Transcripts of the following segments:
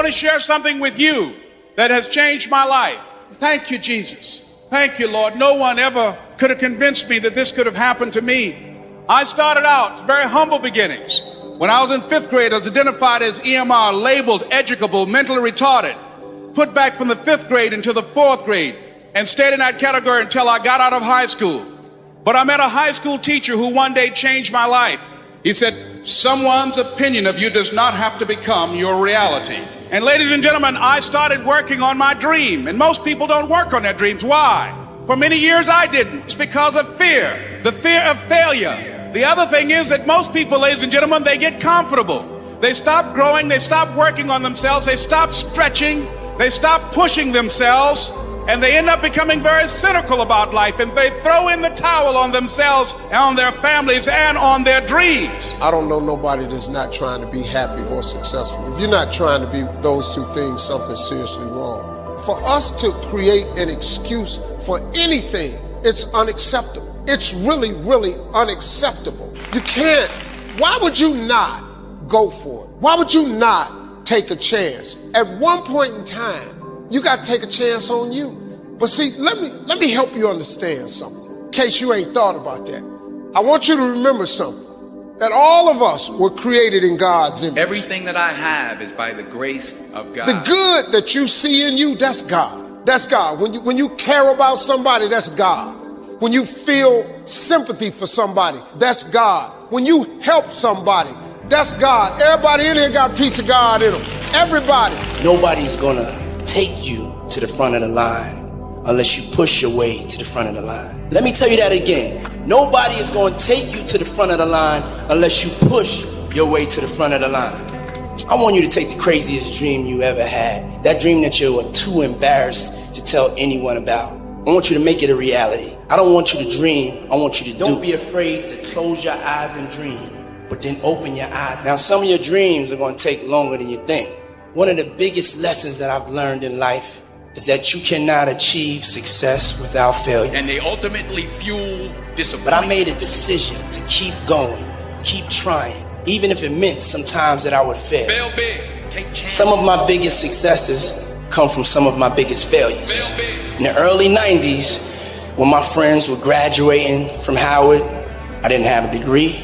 want to share something with you that has changed my life. Thank you, Jesus. Thank you, Lord. No one ever could have convinced me that this could have happened to me. I started out very humble beginnings. When I was in 5th grade, I was identified as EMR, labeled educable, mentally retarded, put back from the 5th grade into the 4th grade, and stayed in that category until I got out of high school. But I met a high school teacher who one day changed my life. He said, someone's opinion of you does not have to become your reality. And ladies and gentlemen, I started working on my dream. And most people don't work on their dreams. Why? For many years I didn't. It's because of fear, the fear of failure. The other thing is that most people, ladies and gentlemen, they get comfortable. They stop growing, they stop working on themselves, they stop stretching, they stop pushing themselves, and they end up becoming very cynical about life, and they throw in the towel on themselves, and on their families, and on their dreams. I don't know nobody that's not trying to be happy or successful. If you're not trying to be those two things, something's seriously wrong. For us to create an excuse for anything, it's unacceptable. It's really, really unacceptable. You can't. Why would you not go for it? Why would you not take a chance? At one point in time, you got to take a chance on you. But see, let me help you understand something, in case you ain't thought about that. I want you to remember something, that all of us were created in God's image. Everything that I have is by the grace of God. The good that you see in you, that's God. That's God. When you care about somebody, that's God. When you feel sympathy for somebody, that's God. When you help somebody, that's God. Everybody in here got a piece of God in them. Everybody. Nobody's gonna take you to the front of the line unless you push your way to the front of the line. Let me tell you that again. Nobody is gonna take you to the front of the line unless you push your way to the front of the line. I want you to take the craziest dream you ever had. That dream that you were too embarrassed to tell anyone about. I want you to make it a reality. I don't want you to dream. I want you to do. Don't be afraid to close your eyes and dream, but then open your eyes. Now, some of your dreams are going to take longer than you think. One of the biggest lessons that I've learned in life is that you cannot achieve success without failure. And they ultimately fuel disappointment. But I made a decision to keep going, keep trying, even if it meant sometimes that I would fail. Fail big. Take chances. Some of my biggest successes come from some of my biggest failures. Fail big. In the early 90s, when my friends were graduating from Howard, I didn't have a degree.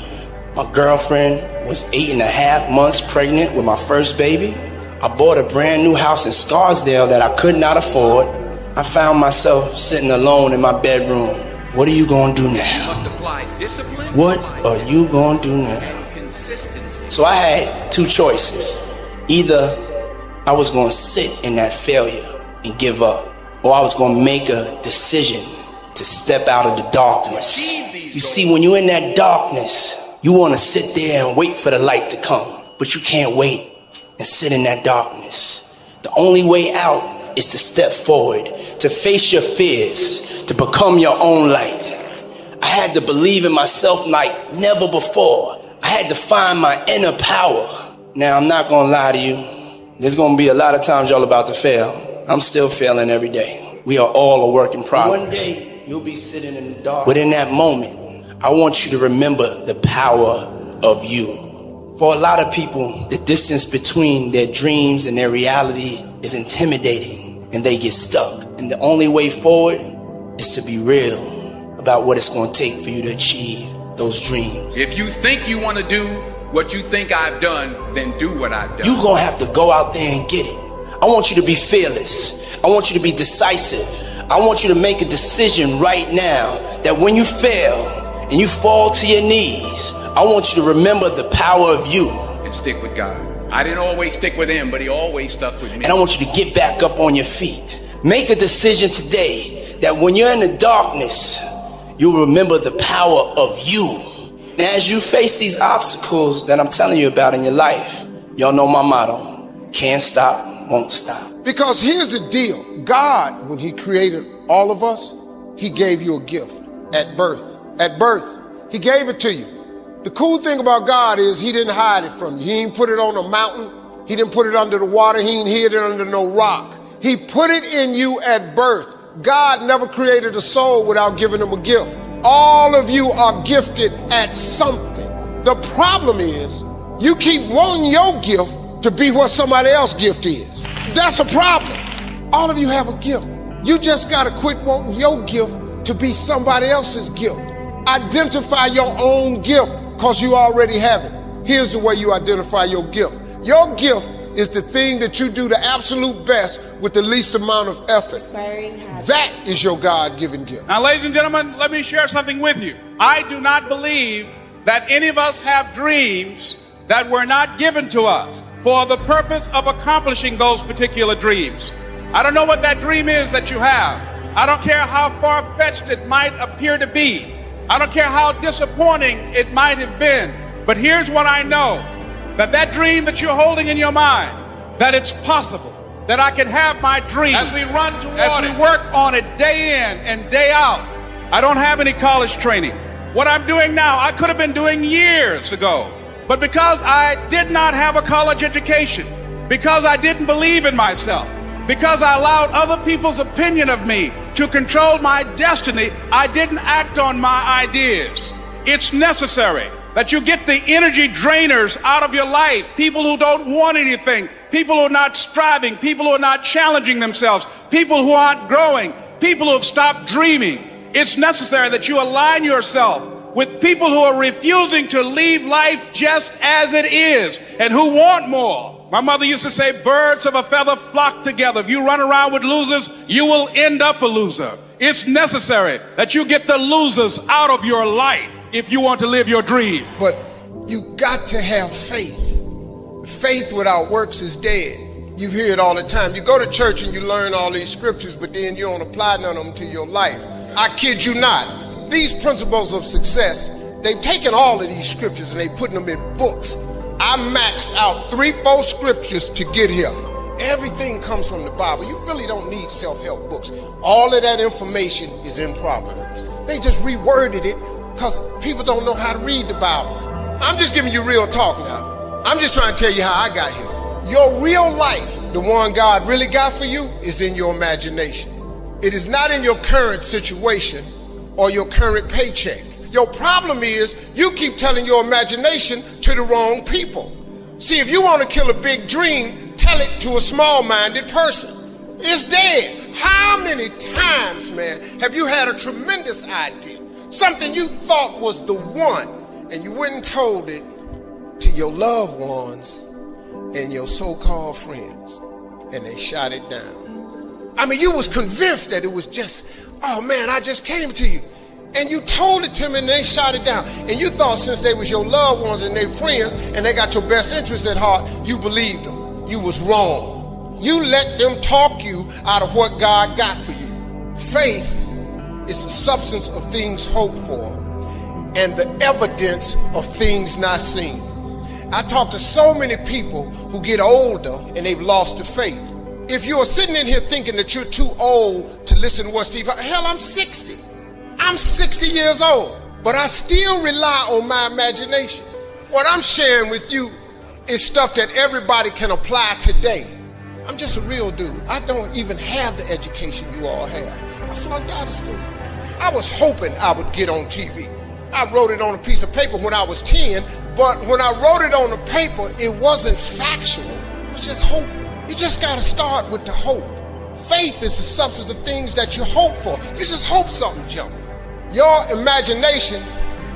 My girlfriend was 8.5 months pregnant with my first baby. I bought a brand new house in Scarsdale that I could not afford. I found myself sitting alone in my bedroom. What are you gonna do now? You must apply discipline. What are you gonna do now? Consistency. So I had two choices. Either I was gonna sit in that failure and give up, or I was gonna make a decision to step out of the darkness. You see, when you're in that darkness, you wanna sit there and wait for the light to come, but you can't wait and sit in that darkness. The only way out is to step forward, to face your fears, to become your own light. I had to believe in myself like never before. I had to find my inner power. Now, I'm not gonna lie to you. There's gonna be a lot of times y'all about to fail. I'm still failing every day. We are all a work in progress. One day, you'll be sitting in the dark. But in that moment, I want you to remember the power of you. For a lot of people, the distance between their dreams and their reality is intimidating, and they get stuck. And the only way forward is to be real about what it's gonna take for you to achieve those dreams. If you think you wanna do what you think I've done, then do what I've done. You're gonna have to go out there and get it. I want you to be fearless. I want you to be decisive. I want you to make a decision right now that when you fail and you fall to your knees, I want you to remember the power of you. And stick with God. I didn't always stick with him, but he always stuck with me. And I want you to get back up on your feet. Make a decision today that when you're in the darkness, you'll remember the power of you. And as you face these obstacles that I'm telling you about in your life, y'all know my motto: can't stop, won't stop. Because here's the deal. God, when he created all of us, he gave you a gift at birth. At birth, he gave it to you. The cool thing about God is he didn't hide it from you. He didn't put it on a mountain. He didn't put it under the water. He didn't hid it under no rock. He put it in you at birth. God never created a soul without giving them a gift. All of you are gifted at something. The problem is you keep wanting your gift, to be what somebody else's gift is. That's a problem. All of you have a gift. You just got to quit wanting your gift to be somebody else's gift. Identify your own gift because you already have it. Here's the way you identify your gift. Your gift is the thing that you do the absolute best with the least amount of effort. That is your God-given gift. Now, ladies and gentlemen, let me share something with you. I do not believe that any of us have dreams that were not given to us for the purpose of accomplishing those particular dreams. I don't know what that dream is that you have. I don't care how far-fetched it might appear to be. I don't care how disappointing it might have been. But here's what I know, that dream that you're holding in your mind, that it's possible, that I can have my dream. As we run toward it, as we work on it day in and day out. I don't have any college training. What I'm doing now, I could have been doing years ago. But because I did not have a college education, because I didn't believe in myself, because I allowed other people's opinion of me to control my destiny, I didn't act on my ideas. It's necessary that you get the energy drainers out of your life. People who don't want anything, people who are not striving, people who are not challenging themselves, people who aren't growing, people who have stopped dreaming. It's necessary that you align yourself with people who are refusing to leave life just as it is and who want more. My mother used to say, birds of a feather flock together. If you run around with losers, you will end up a loser. It's necessary that you get the losers out of your life if you want to live your dream. But you got to have faith. Faith without works is dead. You hear it all the time. You go to church and you learn all these scriptures, but then you don't apply none of them to your life. I kid you not. These principles of success, they've taken all of these scriptures and they put them in books. I maxed out 3-4 scriptures to get here. Everything comes from the Bible. You really don't need self-help books. All of that information is in Proverbs. They just reworded it because people don't know how to read the Bible. I'm just giving you real talk now. I'm just trying to tell you how I got here. Your real life, the one God really got for you, is in your imagination. It is not in your current situation or your current paycheck. Your problem is you keep telling your imagination to the wrong people. See, if you want to kill a big dream, tell it to a small-minded person. It's dead. How many times, man, have you had a tremendous idea? Something you thought was the one, and you went and told it to your loved ones and your so-called friends, and they shot it down. I mean, you was convinced that it was just, oh man, I just came to you. And you told it to them and they shot it down. And you thought since they was your loved ones and their friends and they got your best interests at heart, you believed them. You was wrong. You let them talk you out of what God got for you. Faith is the substance of things hoped for and the evidence of things not seen. I talk to so many people who get older and they've lost the faith. If you are sitting in here thinking that you're too old to listen to what hell, I'm 60. I'm 60 years old, but I still rely on my imagination. What I'm sharing with you is stuff that everybody can apply today. I'm just a real dude. I don't even have the education you all have. I flunked out of school. I was hoping I would get on TV. I wrote it on a piece of paper when I was 10, but when I wrote it on the paper, it wasn't factual. It was just hope. You just got to start with the hope. Faith is the substance of things that you hope for. You just hope something jumps. Your imagination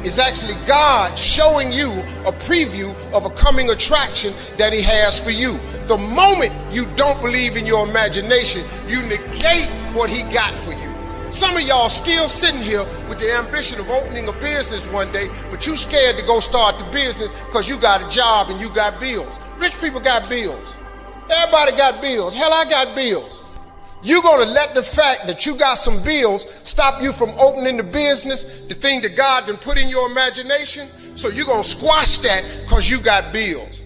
is actually God showing you a preview of a coming attraction that he has for you. The moment you don't believe in your imagination, you negate what he got for you. Some of y'all still sitting here with the ambition of opening a business one day, but you scared to go start the business because you got a job and you got bills. Rich people got bills. Everybody got bills. Hell, I got bills. You're going to let the fact that you got some bills stop you from opening the business, the thing that God done put in your imagination? So you're going to squash that because you got bills.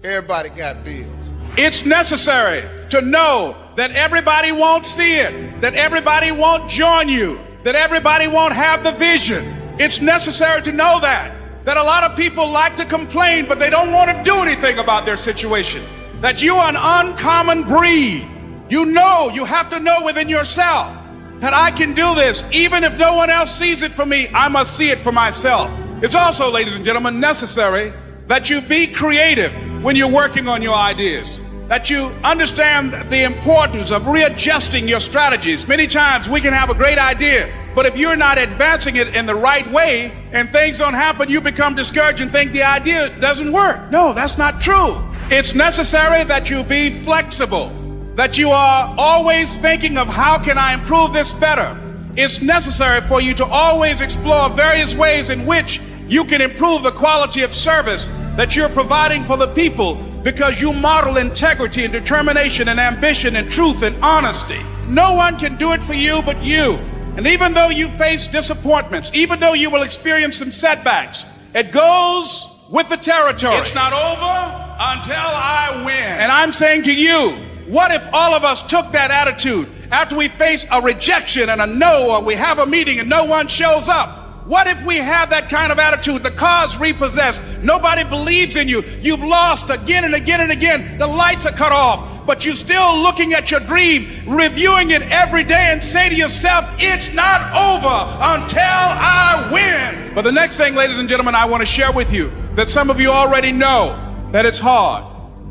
Everybody got bills. It's necessary to know that everybody won't see it, that everybody won't join you, that everybody won't have the vision. It's necessary to know that a lot of people like to complain, but they don't want to do anything about their situation, that you are an uncommon breed. You know, you have to know within yourself that I can do this. Even if no one else sees it for me, I must see it for myself. It's also, ladies and gentlemen, necessary that you be creative. when you're working on your ideas, that you understand the importance of readjusting your strategies. Many times we can have a great idea, but if you're not advancing it in the right way and things don't happen, you become discouraged and think the idea doesn't work. No, that's not true. It's necessary that you be flexible, that you are always thinking of how can I improve this better. It's necessary for you to always explore various ways in which you can improve the quality of service that you're providing for the people, because you model integrity and determination and ambition and truth and honesty. No one can do it for you but you. And even though you face disappointments, even though you will experience some setbacks, it goes with the territory. It's not over until I win. And I'm saying to you, what if all of us took that attitude after we face a rejection and a no, or we have a meeting and no one shows up? What if we have that kind of attitude? The car's repossessed. Nobody believes in you. You've lost again and again and again. The lights are cut off, but you're still looking at your dream, reviewing it every day, and say to yourself, it's not over until I win. But the next thing, ladies and gentlemen, I want to share with you that some of you already know that it's hard.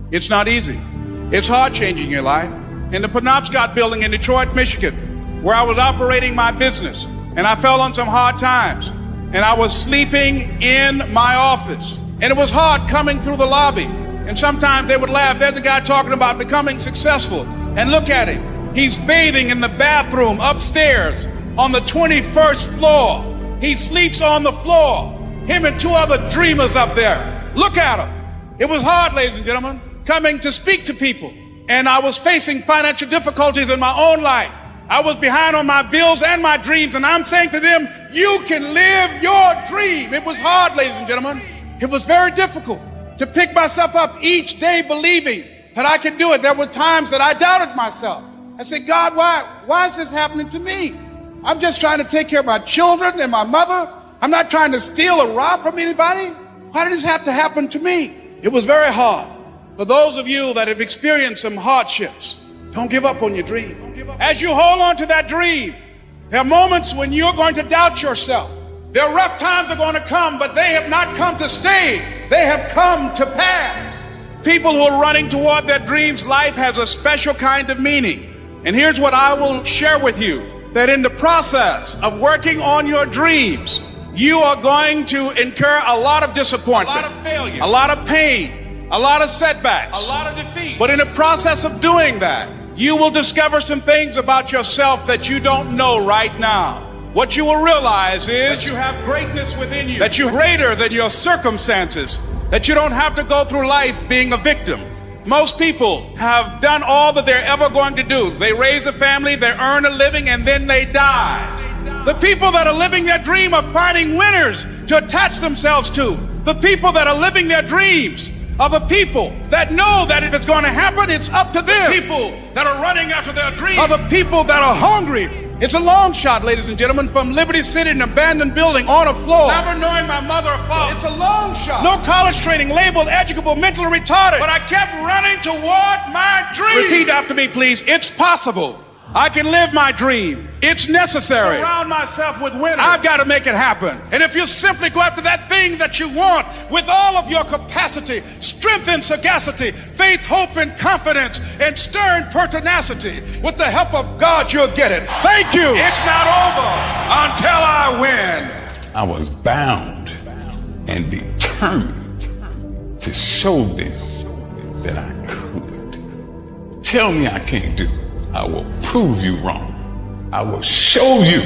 It's not easy. It's hard changing your life. In the Penobscot building in Detroit, Michigan, where I was operating my business, and I fell on some hard times, and I was sleeping in my office, and it was hard coming through the lobby. And sometimes they would laugh. There's a guy talking about becoming successful, and look at him. He's bathing in the bathroom upstairs on the 21st floor. He sleeps on the floor. Him and two other dreamers up there. Look at him. It was hard, ladies and gentlemen, coming to speak to people. And I was facing financial difficulties in my own life. I was behind on my bills and my dreams, and I'm saying to them, you can live your dream. It was hard, ladies and gentlemen. It was very difficult to pick myself up each day believing that I could do it. There were times that I doubted myself. I said, God, why is this happening to me? I'm just trying to take care of my children and my mother. I'm not trying to steal or rob from anybody. Why did this have to happen to me? It was very hard. For those of you that have experienced some hardships, don't give up on your dream. As you hold on to that dream, there are moments when you're going to doubt yourself. There are rough times are going to come, but they have not come to stay. They have come to pass. People who are running toward their dreams, life has a special kind of meaning. And here's what I will share with you, that in the process of working on your dreams, you are going to incur a lot of disappointment, a lot of failure, a lot of pain, a lot of setbacks, a lot of defeat. But in the process of doing that, you will discover some things about yourself that you don't know right now. What you will realize is that you have greatness within you, that you're greater than your circumstances, that you don't have to go through life being a victim. Most people have done all that they're ever going to do. They raise a family, they earn a living, and then they die. The people that are living their dream are finding winners to attach themselves to. The people that are living their dreams are the people that know that if it's going to happen, it's up to them. The people that are running after their dreams are the people that are hungry. It's a long shot, ladies and gentlemen, from Liberty City, an abandoned building on a floor, never knowing my mother or father. It's a long shot. No college training, labeled educable, mentally retarded. But I kept running toward my dream. Repeat after me, please. It's possible. I can live my dream. It's necessary. Surround myself with winners. I've got to make it happen. And if you simply go after that thing that you want with all of your capacity, strength and sagacity, faith, hope and confidence, and stern pertinacity, with the help of God, you'll get it. Thank you. It's not over until I win. I was bound and determined to show them that I could. Tell me I can't do it. I will prove you wrong. I will show you